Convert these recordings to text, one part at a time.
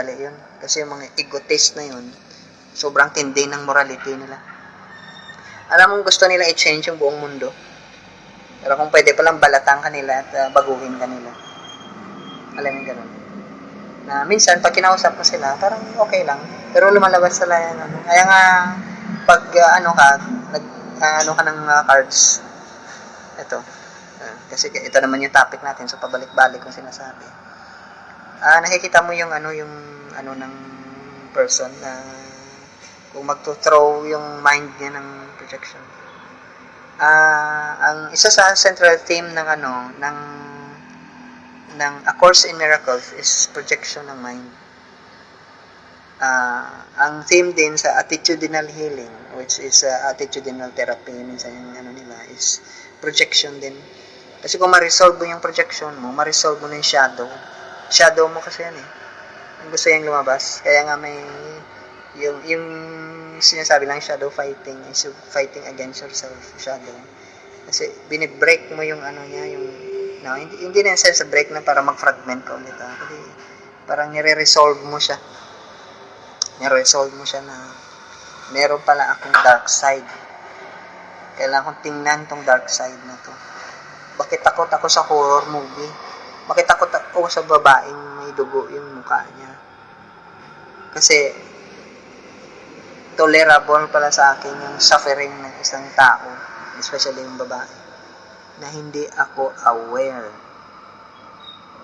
mali yun. Kasi yung mga egotist na yun, sobrang tindi ng morality nila. Alam mong gusto nila i-change yung buong mundo. Pero kung pwede palang balatan kanila at baguhin kanila. Alam mo ganun. Na minsan, pag kinausap mo sila, parang okay lang. Pero lumalabas sila yan. Ano. Kaya nga, pag ano ka ng cards, ito. Kasi ito naman yung topic natin, so pabalik-balik kung sinasabi. Nakikita mo yung ng person na kung magto-throw yung mind niya ng projection. Ang isa sa central theme ng A Course in Miracles is projection ng mind. Ang theme din sa attitudinal healing, which is attitudinal therapy, minsan yung nila is projection din. Kasi kung ma-resolve mo yung projection mo, ma-resolve mo na yung shadow mo kasi yan eh. Yung gusto yung lumabas. Kaya nga may yung sinasabi lang shadow fighting is fighting against yourself, shadow. Kasi binibreak mo yung hindi na sense sa break na para mag-fragment ka ulit. Kasi parang nire-resolve mo siya. Nire-resolve mo siya na meron pala akong dark side. Kailangan kong tingnan tong dark side na to. Bakit takot ako sa horror movie? Bakit takot ako sa babaeng may dugo yung mukha niya? Kasi tolerable pala sa akin yung suffering ng isang tao, especially yung babae, na hindi ako aware.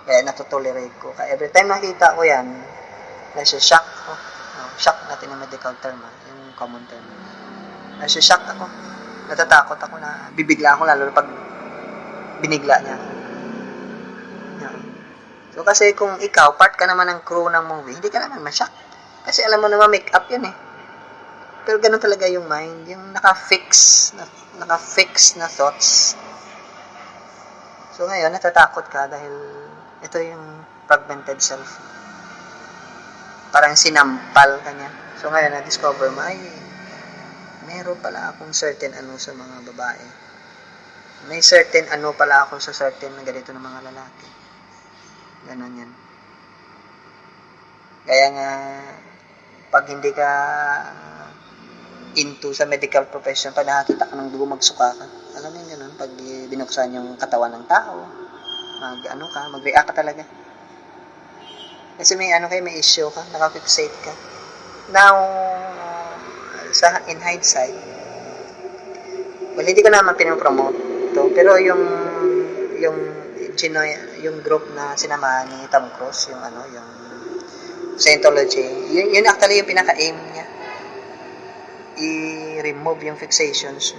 Kaya natutolerate ko. Kaya every time nakita ko yan, nasi-shock ako. Shock natin yung medical term, yung common term. Nasi-shock ako. Natatakot ako na bibigla ako lalo pag binigla niya. So kasi kung ikaw, part ka naman ng crew ng movie, hindi ka naman ma-shock. Kasi alam mo naman make up yun eh. Pero ganun talaga yung mind, yung naka-fix na thoughts. So ngayon, natatakot ka dahil ito yung fragmented self. Parang sinampal ka niya. So ngayon, na-discover mo, ay, meron pala akong certain sa mga babae. May certain pala ako sa certain na ganito ng mga lalaki. Ganon yan. Kaya nga, pag hindi ka into sa medical profession, pag nakakita ka ng dugo, magsuka ka. Alam mo yun, ganun, pag binuksan yung katawan ng tao, mag-react ka talaga. Kasi may may issue ka, nakafixate ka. Now, in hindsight, well, hindi ko naman pinopromote to, pero yung group na sinamahan ni Tom Cruise, yung Scientology, yun actually yung pinaka-aim niya. I-remove yung fixations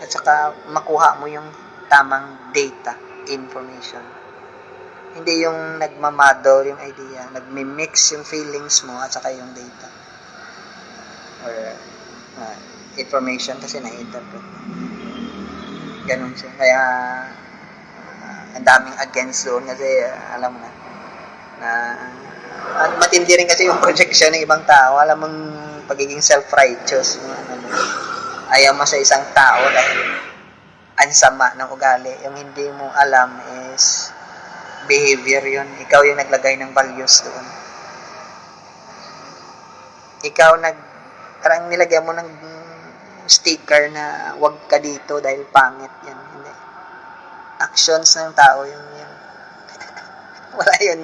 at saka makuha mo yung tamang data, information. Hindi yung nagmamadol yung idea, nagmi-mix yung feelings mo at saka yung data or information kasi na-interpret. Ganun siya. Kaya ang daming against doon kasi alam mo na matindi rin kasi yung projection ng ibang tao. Alam mong pagiging self-righteous. Ayaw mo sa isang tao dahil ansama ng ugali. Yung hindi mo alam is behavior yun. Ikaw yung naglagay ng values doon. Ikaw parang nilagyan mo ng sticker na wag ka dito dahil pangit yan. Hindi. Actions ng tao yung wala yun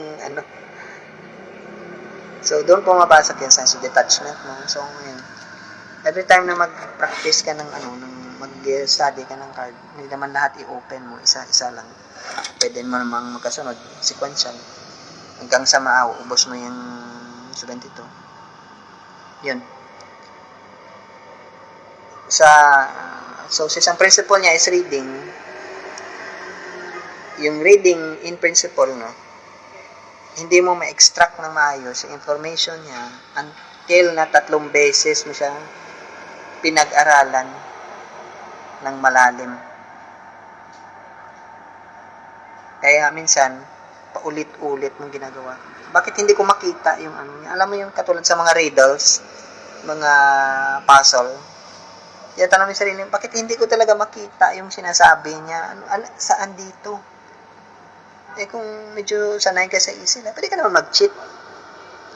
So, doon pumapasok yung sense of detachment mo. So, yun. Every time na mag-practice ka ng mag-study ka ng card, hindi naman lahat i-open mo, isa-isa lang. Pwede mo namang magkasunod, sequential. Hanggang sa ubos mo yung 72. Yun. So, isang principle niya is reading. Yung reading in principle, hindi mo ma-extract ng maayos yung information niya until na 3 beses mo siya pinag-aralan ng malalim. Kaya minsan, paulit-ulit mong ginagawa. Bakit hindi ko makita yung niya? Alam mo yung katulad sa mga riddles, mga puzzle, kaya tanong yung sarili, bakit hindi ko talaga makita yung sinasabi niya? Saan dito? Kung medyo sanay ka sa easy na, pwede ka naman mag-cheat.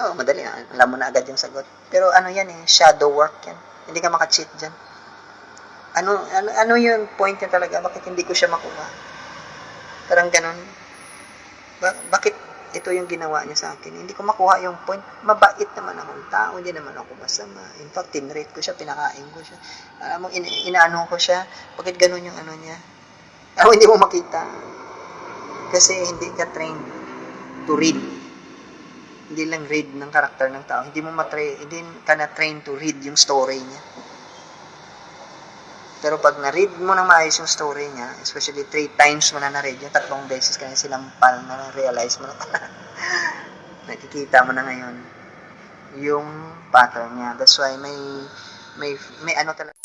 Oo, madali. Alam mo na agad yung sagot. Pero ano yan eh, shadow work yan. Hindi ka maka-cheat dyan. Ano yung point niya talaga? Bakit hindi ko siya makuha? Parang ganun. Bakit ito yung ginawa niya sa akin? Hindi ko makuha yung point. Mabait naman akong tao. Hindi naman ako masama. In fact, tinrate ko siya, pinakain ko siya. Alam mo, inaano ko siya. Bakit ganun yung ano niya? Ako hindi mo makita. Kasi hindi ka trained to read. Hindi lang read ng karakter ng tao. Hindi ka na-train to read yung story niya. Pero pag na-read mo ng maayos yung story niya, especially 3 times mo na na-read, yung 3 beses ka na sinampal na realize mo na nakikita mo na ngayon yung pattern niya. That's why may ano talaga.